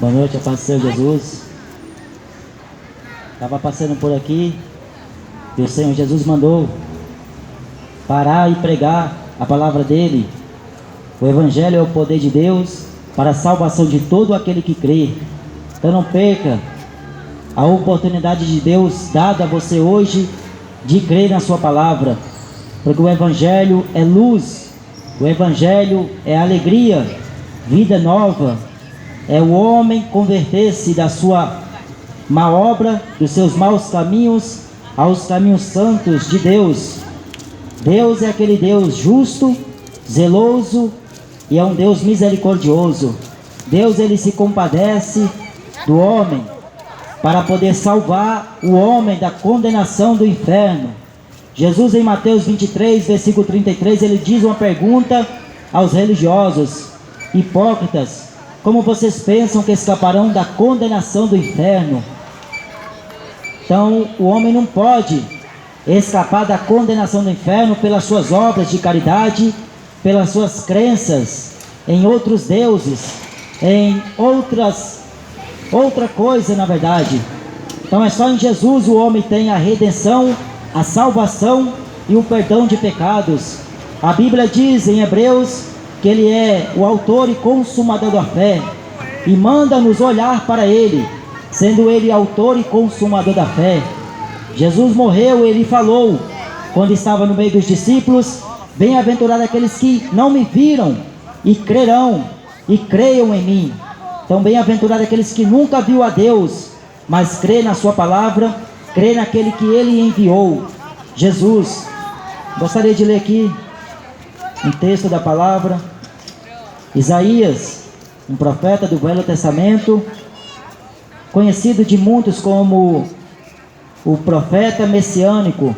Boa noite, a paz do Senhor Jesus. Estava passando por aqui e o Senhor Jesus mandou parar e pregar a palavra dele. O Evangelho é o poder de Deus para a salvação de todo aquele que crê. Então não perca a oportunidade de Deus dada a você hoje de crer na sua palavra, porque o Evangelho é luz, o Evangelho é alegria, vida nova, é o homem converter-se da sua má obra, dos seus maus caminhos, aos caminhos santos de Deus. Deus é aquele Deus justo, zeloso e é um Deus misericordioso. Deus, ele se compadece do homem para poder salvar o homem da condenação do inferno. Jesus, em Mateus 23, versículo 33, ele diz uma pergunta aos religiosos: hipócritas, como vocês pensam que escaparão da condenação do inferno? Então, o homem não pode escapar da condenação do inferno pelas suas obras de caridade, pelas suas crenças em outros deuses, em outra coisa, na verdade. Então é só em Jesus o homem tem a redenção, a salvação e o perdão de pecados. A Bíblia diz em Hebreus que ele é o autor e consumador da fé, e manda-nos olhar para ele, sendo ele autor e consumador da fé. Jesus morreu, ele falou, quando estava no meio dos discípulos: bem-aventurados aqueles que não me viram e crerão e creiam em mim. Então, bem-aventurados aqueles que nunca viu a Deus, mas crê na sua palavra, crê naquele que ele enviou, Jesus. Gostaria de ler aqui um texto da palavra. Isaías, um profeta do Velho Testamento, conhecido de muitos como o profeta messiânico,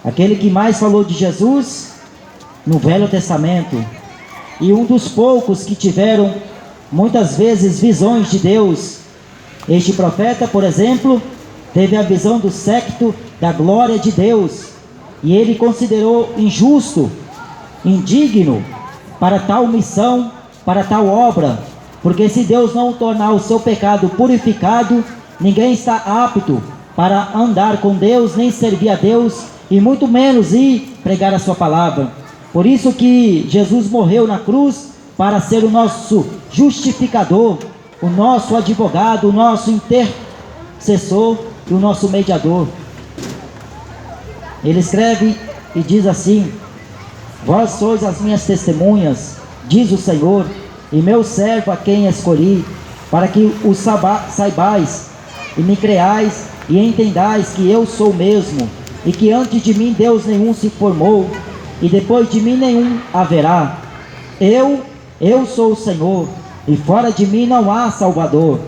aquele que mais falou de Jesus no Velho Testamento, e um dos poucos que tiveram muitas vezes visões de Deus. Este profeta, por exemplo, teve a visão do séquito da glória de Deus, e ele considerou injusto, indigno para tal missão, para tal obra, porque se Deus não tornar o seu pecado purificado, ninguém está apto para andar com Deus, nem servir a Deus, e muito menos ir pregar a sua palavra. Por isso que Jesus morreu na cruz, para ser o nosso justificador, o nosso advogado, o nosso intercessor e o nosso mediador. Ele escreve e diz assim: vós sois as minhas testemunhas, diz o Senhor, e meu servo a quem escolhi, para que o saibais e me creais e entendais que eu sou o mesmo, e que antes de mim Deus nenhum se formou, e depois de mim nenhum haverá. Eu sou o Senhor, e fora de mim não há Salvador.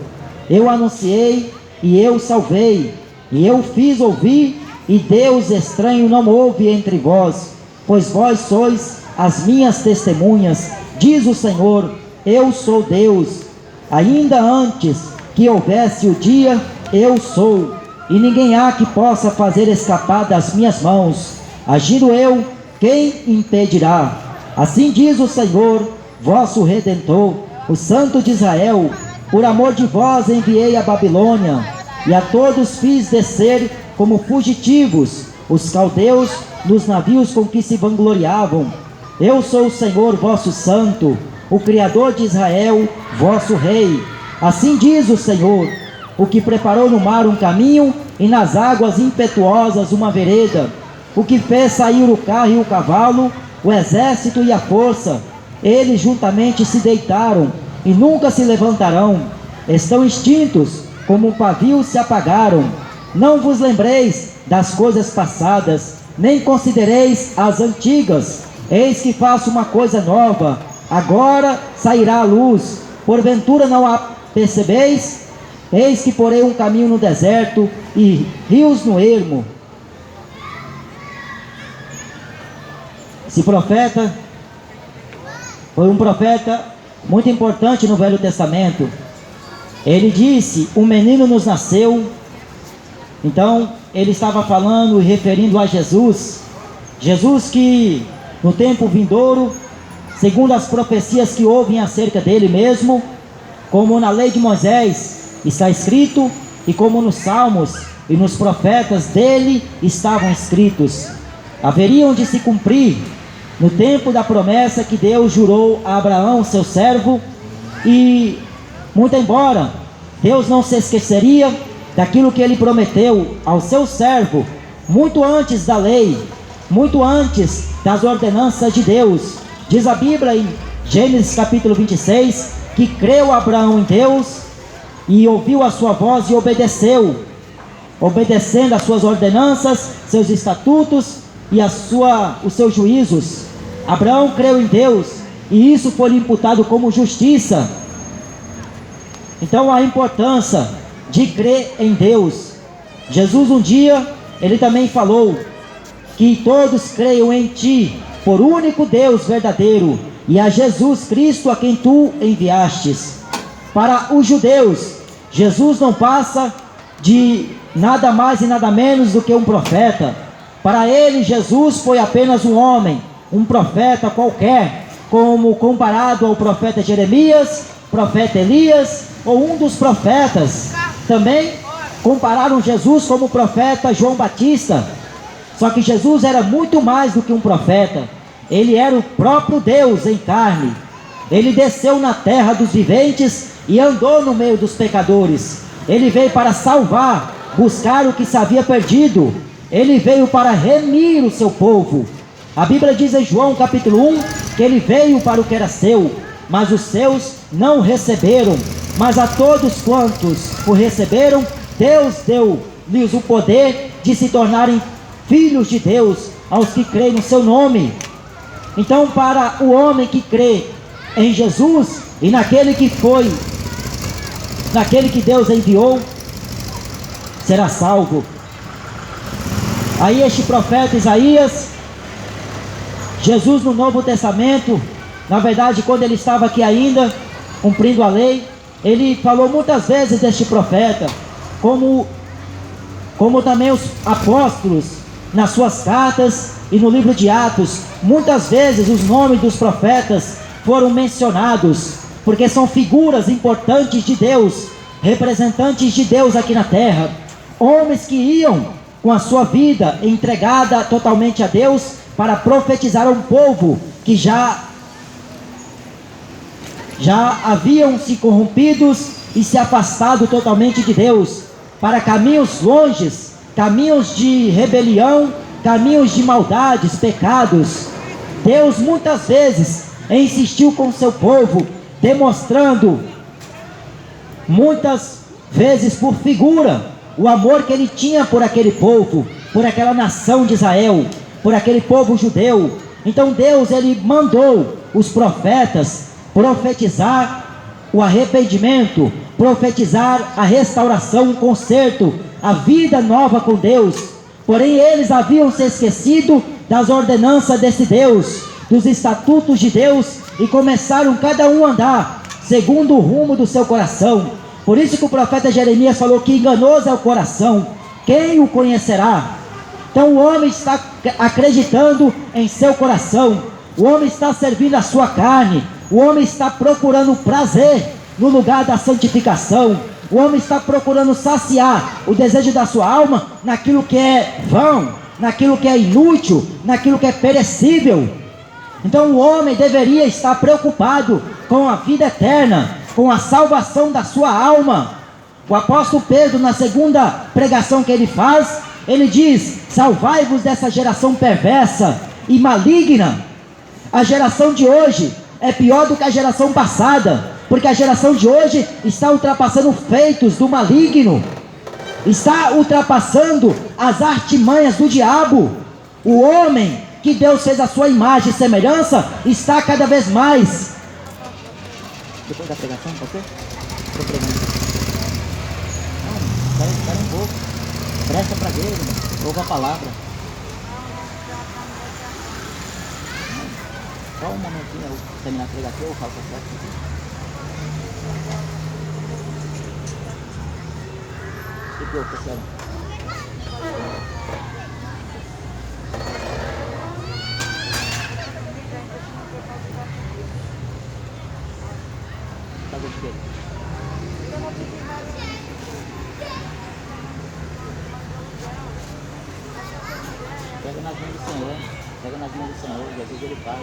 Eu anunciei e eu salvei, e eu fiz ouvir, e Deus estranho não houve entre vós, pois vós sois as minhas testemunhas, diz o Senhor. Eu sou Deus, ainda antes que houvesse o dia, eu sou, e ninguém há que possa fazer escapar das minhas mãos. Agindo eu, quem impedirá? Assim diz o Senhor, vosso Redentor, o Santo de Israel: por amor de vós enviei a Babilônia, e a todos fiz descer como fugitivos os caldeus nos navios com que se vangloriavam. Eu sou o Senhor vosso Santo, o Criador de Israel, vosso Rei. Assim diz o Senhor, o que preparou no mar um caminho e nas águas impetuosas uma vereda, o que fez sair o carro e o cavalo, o exército e a força. Eles juntamente se deitaram e nunca se levantarão, estão extintos, como um pavio se apagaram. Não vos lembreis das coisas passadas, nem considereis as antigas. Eis que faço uma coisa nova, agora sairá a luz, porventura não a percebeis? Eis que porei um caminho no deserto e rios no ermo. Esse profeta foi um profeta muito importante no Velho Testamento. Ele disse: um menino nos nasceu. Então ele estava falando e referindo a Jesus. Jesus que no tempo vindouro, segundo as profecias que ouvem acerca dele mesmo, como na lei de Moisés está escrito, e como nos Salmos e nos profetas dele estavam escritos, haveriam de se cumprir no tempo da promessa que Deus jurou a Abraão, seu servo. E muito embora Deus não se esqueceria daquilo que ele prometeu ao seu servo, muito antes da lei, muito antes das ordenanças de Deus. Diz a Bíblia em Gênesis capítulo 26, que creu Abraão em Deus, e ouviu a sua voz e obedeceu, obedecendo as suas ordenanças, seus estatutos e os seus juízos. Abraão creu em Deus, e isso foi lhe imputado como justiça. Então a importância de crer em Deus. Jesus um dia, ele também falou que todos creiam em ti, por único Deus verdadeiro, e a Jesus Cristo a quem tu enviastes. Para os judeus, Jesus não passa de nada mais e nada menos do que um profeta. Para ele, Jesus foi apenas um homem, um profeta qualquer, como comparado ao profeta Jeremias, profeta Elias, ou um dos profetas. Também compararam Jesus como o profeta João Batista. Só que Jesus era muito mais do que um profeta. Ele era o próprio Deus em carne. Ele desceu na terra dos viventes e andou no meio dos pecadores. Ele veio para salvar, buscar o que se havia perdido. Ele veio para remir o seu povo. A Bíblia diz em João capítulo 1, que ele veio para o que era seu, mas os seus não receberam. Mas a todos quantos o receberam, Deus deu-lhes o poder de se tornarem filhos de Deus, aos que creem no seu nome. Então, para o homem que crê em Jesus e naquele que Deus enviou, será salvo. Aí este profeta Isaías, Jesus no Novo Testamento, na verdade quando ele estava aqui ainda, cumprindo a lei, ele falou muitas vezes deste profeta, como também os apóstolos, nas suas cartas e no livro de Atos, muitas vezes os nomes dos profetas foram mencionados, porque são figuras importantes de Deus, representantes de Deus aqui na terra, homens que iam com a sua vida entregada totalmente a Deus, para profetizar a um povo que já haviam se corrompidos e se afastado totalmente de Deus, para caminhos longes, caminhos de rebelião, caminhos de maldades, pecados. Deus muitas vezes insistiu com seu povo, demonstrando muitas vezes por figura o amor que ele tinha por aquele povo, por aquela nação de Israel, por aquele povo judeu. Então Deus, ele mandou os profetas profetizar o arrependimento, profetizar a restauração, o conserto, a vida nova com Deus. Porém eles haviam se esquecido das ordenanças desse Deus, dos estatutos de Deus, e começaram cada um a andar segundo o rumo do seu coração. Por isso que o profeta Jeremias falou que enganoso é o coração, quem o conhecerá? Então o homem está acreditando em seu coração, o homem está servindo a sua carne, o homem está procurando prazer no lugar da santificação, o homem está procurando saciar o desejo da sua alma naquilo que é vão, naquilo que é inútil, naquilo que é perecível. Então o homem deveria estar preocupado com a vida eterna, com a salvação da sua alma. O apóstolo Pedro, na segunda pregação que ele faz, ele diz: salvai-vos dessa geração perversa e maligna. A geração de hoje é pior do que a geração passada, porque a geração de hoje está ultrapassando feitos do maligno, está ultrapassando as artimanhas do diabo. O homem que Deus fez a sua imagem e semelhança está cada vez mais. Depois da pregação, pode ser? Estou pregando. Não, espera um pouco. Presta para Deus, ouve a palavra. Só um momentinho, eu terminar a pregação, eu falo com você. Que deu, pessoal? Tá gostando? Pega nas mãos do Senhor. Pega nas mãos do Senhor. Jesus ele faz.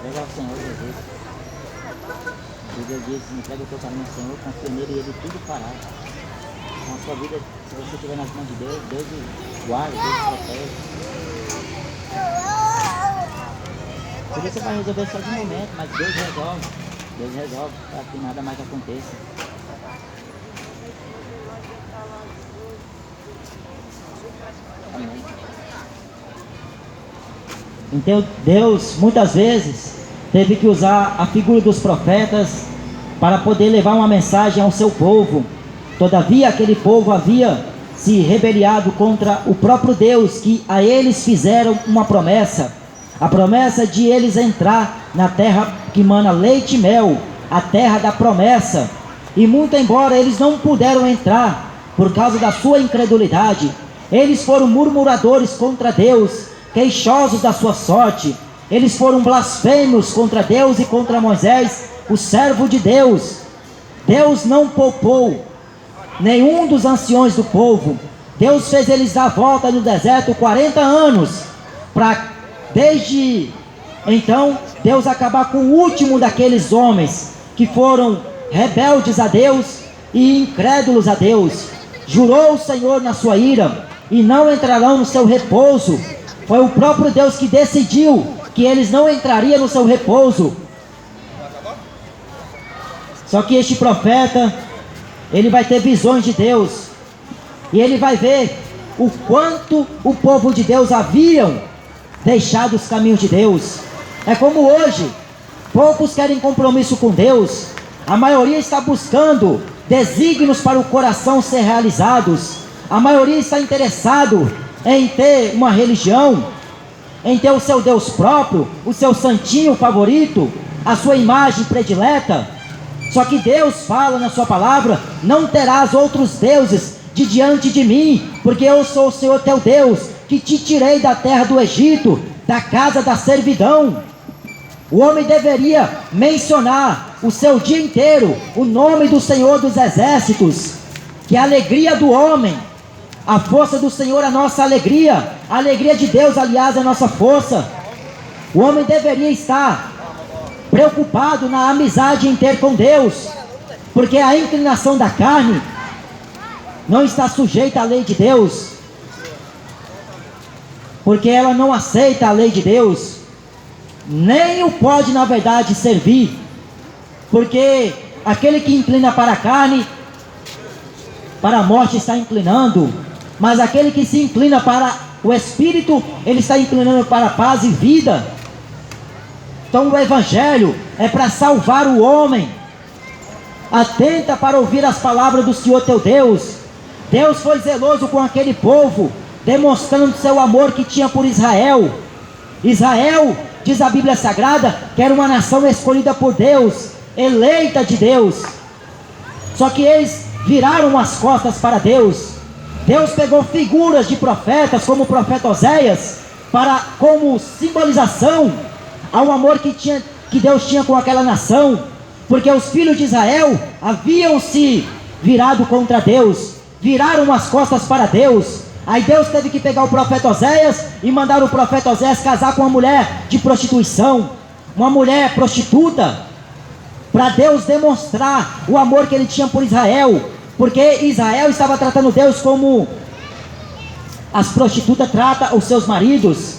Pega o Senhor Jesus. Deus diz, entrega o teu caminho ao Senhor, confia nele e ele tudo fará. Na sua vida, se você estiver nas mãos de Deus, Deus guarda, Deus protege. Por isso você vai resolver só de momento, mas Deus resolve. Deus resolve para que nada mais aconteça. Amém. Então Deus muitas vezes teve que usar a figura dos profetas para poder levar uma mensagem ao seu povo. Todavia aquele povo havia se rebeliado contra o próprio Deus, que a eles fizeram uma promessa, a promessa de eles entrar na terra que mana leite e mel, a terra da promessa. E muito embora eles não puderam entrar por causa da sua incredulidade, eles foram murmuradores contra Deus, queixosos da sua sorte. Eles foram blasfemos contra Deus e contra Moisés, o servo de Deus. Deus não poupou nenhum dos anciões do povo. Deus fez eles dar volta no deserto 40 anos, para desde então Deus acabar com o último daqueles homens que foram rebeldes a Deus e incrédulos a Deus. Jurou o Senhor na sua ira, e não entrarão no seu repouso. Foi o próprio Deus que decidiu que eles não entrariam no seu repouso. Só que este profeta, ele vai ter visões de Deus, e ele vai ver o quanto o povo de Deus haviam deixado os caminhos de Deus. É como hoje, poucos querem compromisso com Deus, a maioria está buscando desígnios para o coração ser realizados, a maioria está interessado em ter uma religião, em ter o seu Deus próprio, o seu santinho favorito, a sua imagem predileta. Só que Deus fala na sua palavra: não terás outros deuses de diante de mim, porque eu sou o Senhor teu Deus, que te tirei da terra do Egito, da casa da servidão. O homem deveria mencionar o seu dia inteiro o nome do Senhor dos exércitos, que é a alegria do homem. A força do Senhor é a nossa alegria, a alegria de Deus, aliás, é a nossa força. O homem deveria estar preocupado na amizade em ter com Deus, porque a inclinação da carne não está sujeita à lei de Deus, porque ela não aceita a lei de Deus, nem o pode na verdade servir, porque aquele que inclina para a carne, para a morte está inclinando, mas aquele que se inclina para o Espírito, ele está inclinando para a paz e vida. Então o Evangelho é para salvar o homem. Atenta para ouvir as palavras do Senhor teu Deus. Deus foi zeloso com aquele povo, demonstrando seu amor que tinha por Israel. Israel, diz a Bíblia Sagrada, que era uma nação escolhida por Deus, eleita de Deus. Só que eles viraram as costas para Deus. Deus pegou figuras de profetas, como o profeta Oséias, como simbolização ao amor que Deus tinha com aquela nação, porque os filhos de Israel haviam se virado contra Deus, viraram as costas para Deus. Aí Deus teve que pegar o profeta Oséias e mandar o profeta Oséias casar com uma mulher de prostituição, uma mulher prostituta, para Deus demonstrar o amor que ele tinha por Israel, porque Israel estava tratando Deus como as prostitutas tratam os seus maridos,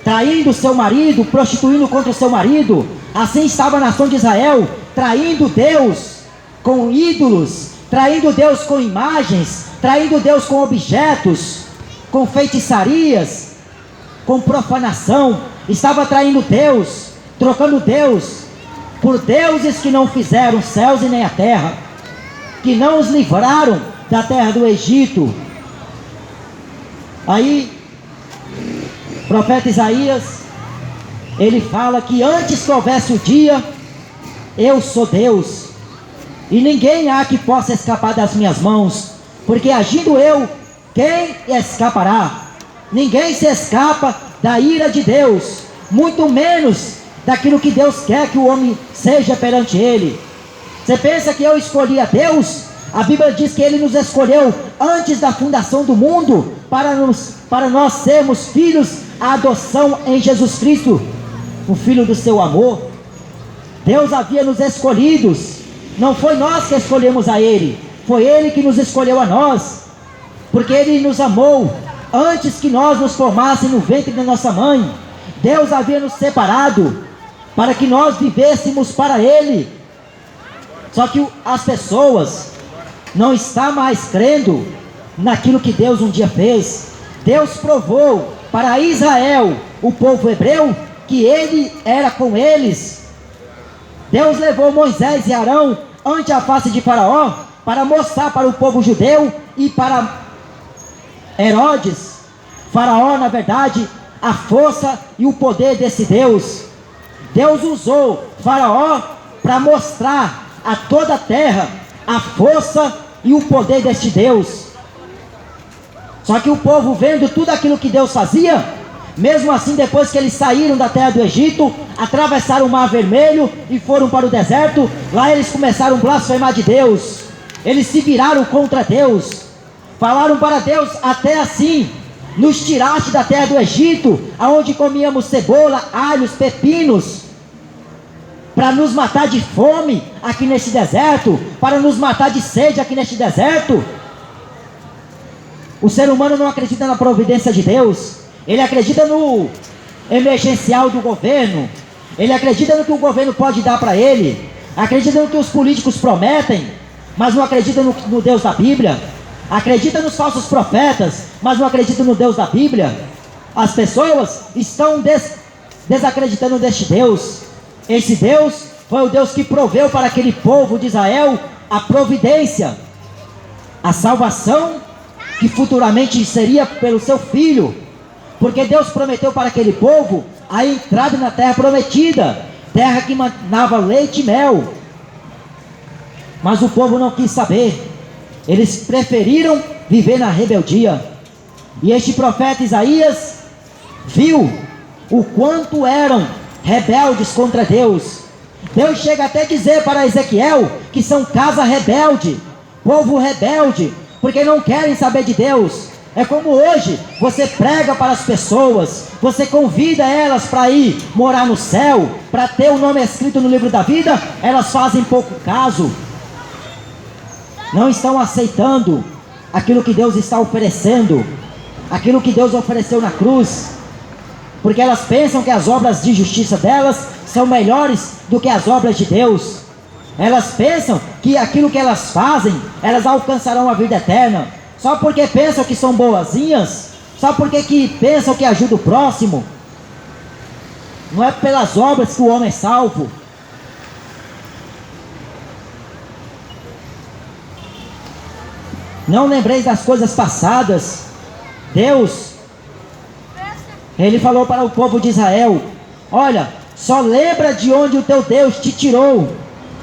traindo o seu marido, prostituindo contra o seu marido. Assim estava a nação de Israel, traindo Deus com ídolos, traindo Deus com imagens, traindo Deus com objetos, com feitiçarias, com profanação. Estava traindo Deus, trocando Deus por deuses que não fizeram os céus e nem a terra, que não os livraram da terra do Egito. Aí o profeta Isaías, ele fala que antes que houvesse o dia, eu sou Deus, e ninguém há que possa escapar das minhas mãos, porque agindo eu, quem escapará? Ninguém se escapa da ira de Deus, muito menos daquilo que Deus quer que o homem seja perante Ele. Você pensa que eu escolhi a Deus? A Bíblia diz que Ele nos escolheu antes da fundação do mundo, para nós sermos filhos à adoção em Jesus Cristo, o Filho do seu amor. Deus havia nos escolhidos, não foi nós que escolhemos a Ele, foi Ele que nos escolheu a nós, porque Ele nos amou antes que nós nos formássemos no ventre da nossa mãe. Deus havia nos separado para que nós vivêssemos para Ele. Só que as pessoas não estão mais crendo naquilo que Deus um dia fez. Deus provou para Israel, o povo hebreu, que Ele era com eles. Deus levou Moisés e Arão ante a face de Faraó, para mostrar para o povo judeu e para Herodes, Faraó, na verdade, a força e o poder desse Deus. Deus usou Faraó para mostrar a toda a terra a força e o poder deste Deus. Só que o povo, vendo tudo aquilo que Deus fazia, mesmo assim, depois que eles saíram da terra do Egito, atravessaram o Mar Vermelho e foram para o deserto, lá eles começaram a blasfemar de Deus. Eles se viraram contra Deus, falaram para Deus até assim: nos tiraste da terra do Egito, aonde comíamos cebola, alhos, pepinos, para nos matar de fome aqui neste deserto, para nos matar de sede aqui neste deserto. O ser humano não acredita na providência de Deus, ele acredita no emergencial do governo, ele acredita no que o governo pode dar para ele, acredita no que os políticos prometem, mas não acredita no Deus da Bíblia. Acredita nos falsos profetas, mas não acredita no Deus da Bíblia. As pessoas estão desacreditando deste Deus. Esse Deus foi o Deus que proveu para aquele povo de Israel a providência, a salvação que futuramente seria pelo seu filho, porque Deus prometeu para aquele povo a entrada na terra prometida, terra que manava leite e mel. Mas o povo não quis saber, eles preferiram viver na rebeldia. E este profeta Isaías viu o quanto eram rebeldes contra Deus. Deus chega até a dizer para Ezequiel que são casa rebelde, povo rebelde, porque não querem saber de Deus. É como hoje, você prega para as pessoas, você convida elas para ir morar no céu, para ter o nome escrito no livro da vida, elas fazem pouco caso, não estão aceitando aquilo que Deus está oferecendo, aquilo que Deus ofereceu na cruz, porque elas pensam que as obras de justiça delas são melhores do que as obras de Deus. Elas pensam que aquilo que elas fazem, elas alcançarão a vida eterna, só porque pensam que são boazinhas, só porque que pensam que ajudam o próximo. Não é pelas obras que o homem é salvo. Não lembreis das coisas passadas. Deus, Ele falou para o povo de Israel: olha, só lembra de onde o teu Deus te tirou,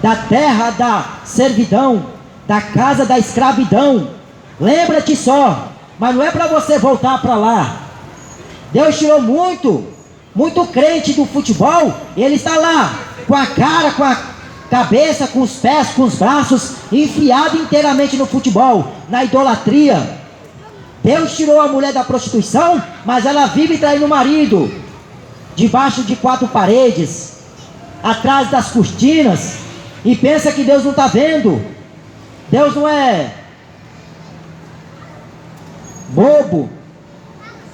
da terra da servidão, da casa da escravidão. Lembra-te só, mas não é para você voltar para lá. Deus tirou muito crente do futebol, e ele está lá, com a cara, com a cabeça, com os pés, com os braços, enfiado inteiramente no futebol, na idolatria. Deus tirou a mulher da prostituição, mas ela vive traindo o marido, debaixo de 4 paredes, atrás das cortinas, e pensa que Deus não está vendo. Deus não é bobo.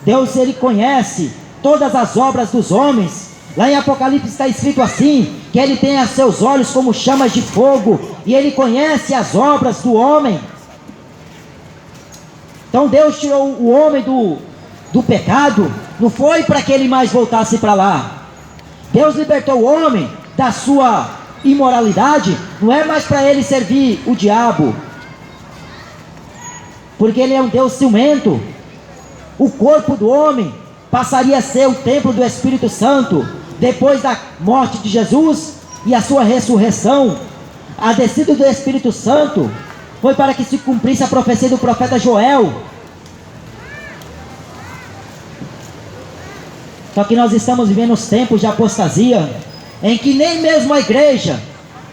Deus, Ele conhece todas as obras dos homens. Lá em Apocalipse está escrito assim, que Ele tem a seus olhos como chamas de fogo, e Ele conhece as obras do homem. Então Deus tirou o homem do pecado, não foi para que ele mais voltasse para lá. Deus libertou o homem da sua imoralidade, não é mais para ele servir o diabo, porque ele é um Deus ciumento. O corpo do homem passaria a ser o templo do Espírito Santo, depois da morte de Jesus e a sua ressurreição. A descida do Espírito Santo foi para que se cumprisse a profecia do profeta Joel, Só que nós estamos vivendo os tempos de apostasia, em que nem mesmo a igreja,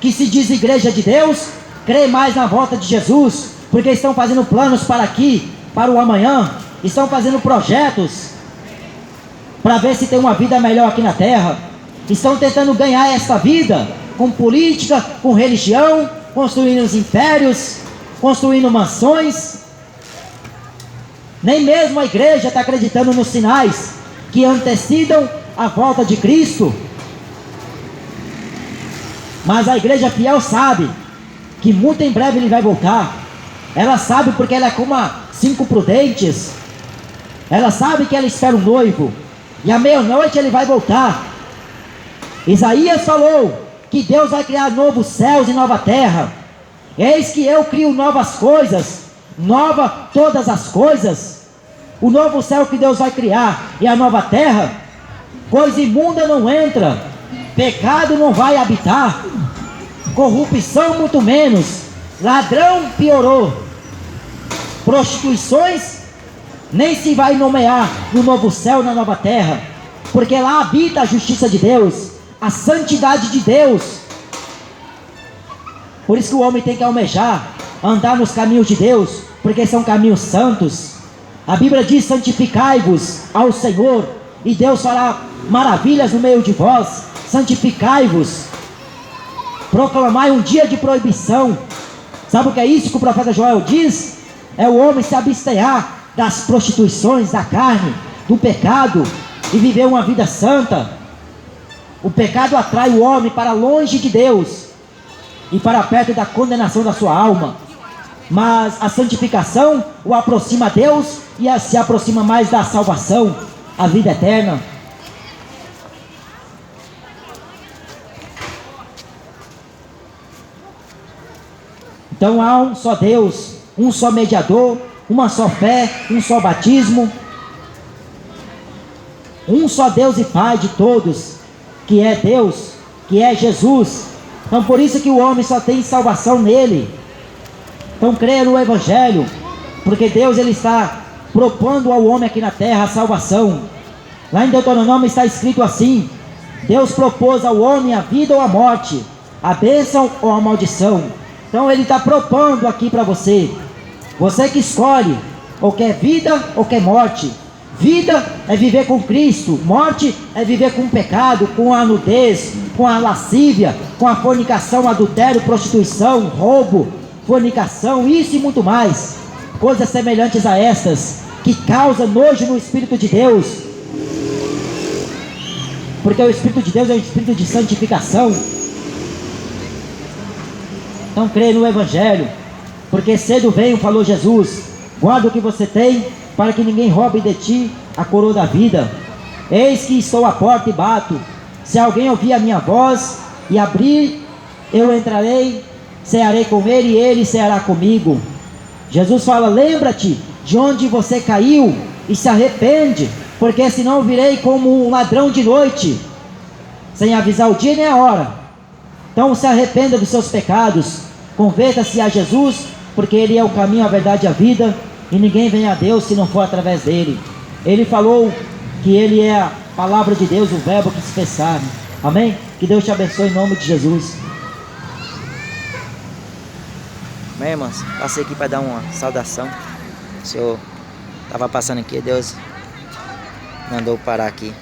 que se diz igreja de Deus, crê mais na volta de Jesus, porque estão fazendo planos para aqui, para o amanhã, estão fazendo projetos, para ver se tem uma vida melhor aqui na terra, estão tentando ganhar esta vida, com política, com religião, construindo os impérios, construindo mansões. Nem mesmo a igreja está acreditando nos sinais que antecedam a volta de Cristo. Mas a igreja fiel sabe que muito em breve ele vai voltar. Ela sabe porque ela é como 5 prudentes. Ela sabe que ela espera um noivo, e à meia-noite ele vai voltar. Isaías falou que Deus vai criar novos céus e nova terra. Eis que eu crio novas coisas, nova todas as coisas. O novo céu que Deus vai criar e a nova terra, coisa imunda não entra, pecado não vai habitar, corrupção muito menos, ladrão piorou, prostituições nem se vai nomear no novo céu e na nova terra, porque lá habita a justiça de Deus, a santidade de Deus. Por isso que o homem tem que almejar andar nos caminhos de Deus, porque são caminhos santos. A Bíblia diz: santificai-vos ao Senhor, e Deus fará maravilhas no meio de vós. Santificai-vos, proclamai um dia de proibição. Sabe o que é isso que o profeta Joel diz? É o homem se abster das prostituições, da carne, do pecado, e viver uma vida santa. O pecado atrai o homem para longe de Deus e para perto da condenação da sua alma, mas a santificação o aproxima a Deus e se aproxima mais da salvação, a vida eterna. Então há um só Deus, um só mediador, uma só fé, um só batismo, um só Deus e Pai de todos, que é Deus, que é Jesus. Então por isso que o homem só tem salvação nele. Então creia no Evangelho, porque Deus ele está propondo ao homem aqui na terra a salvação. Lá em Deuteronômio está escrito assim: Deus propôs ao homem a vida ou a morte, a bênção ou a maldição. Então ele está propondo aqui para você. Você que escolhe, ou quer vida ou quer morte. Vida é viver com Cristo, morte é viver com o pecado, com a nudez, com a lascívia, com a fornicação, adultério, prostituição, roubo, fornicação, isso e muito mais, coisas semelhantes a estas, que causam nojo no Espírito de Deus, porque o Espírito de Deus é um Espírito de santificação. Então creia no Evangelho, porque cedo venho, falou Jesus, guarda o que você tem, para que ninguém roube de ti a coroa da vida. Eis que estou à porta e bato. Se alguém ouvir a minha voz e abrir, eu entrarei, cearei com ele e ele ceará comigo. Jesus fala: lembra-te de onde você caiu e se arrepende, porque senão virei como um ladrão de noite, sem avisar o dia nem a hora. Então se arrependa dos seus pecados, converta-se a Jesus, porque ele é o caminho, a verdade e a vida, e ninguém vem a Deus se não for através dele. Ele falou que ele é a palavra de Deus, o verbo que se fez carne. Amém? Que Deus te abençoe em nome de Jesus. Bem, irmãos, passei aqui para dar uma saudação. O senhor estava passando aqui, Deus mandou parar aqui.